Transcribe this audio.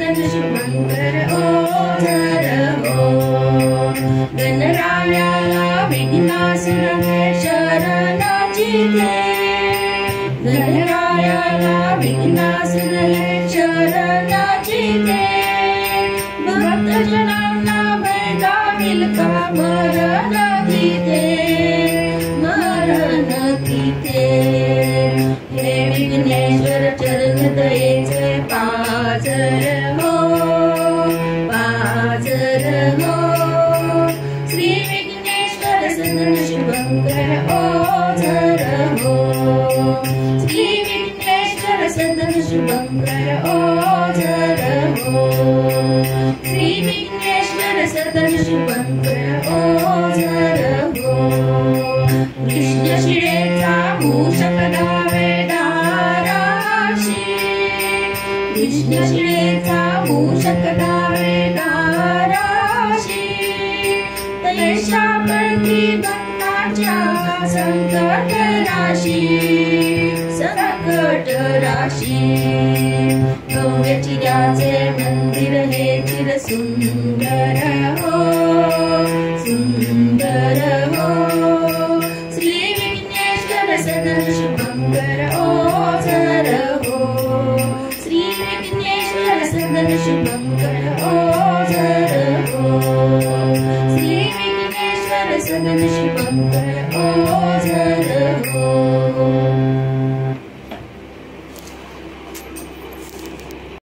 सदन शुभंकर ओझर हो. गणरायाला विघ्नासुर शरणाची दे. गणरायाला विघ्नासुर शरणाची दे. भक्तजनांना भय जाईल का मरण तिथे, मरण तिथे. हे विघ्नेश्वर चरण दयेचे पाझर हो, पाझर हो. श्री विघ्नेश्वर सदन शुभंकर ओझर हो. श्री विघ्नेश्वर सदन शुभंकर ओझर हो. श्री विघ्नेश्वर सदन शुभंकर ओझर हो. कृष्ण शिळेचा मूषक धावे दाराशी. कृष्ण शिळेचा मूषक धावे दाराशी. तैशा पळती भक्ताच्या संकट राशी, संकट राशी. भव्य चिराचे मंदिर हे चिर सुंदर हो, सुंदर हो. श्री विघ्नेश्वर सदन शुभंकर ओझर हो. श्री विघ्नेश्वर सदन शुभंकर ओझर हो. श्री विघ्नेश्वर सदन शुभंकर ओझर हो.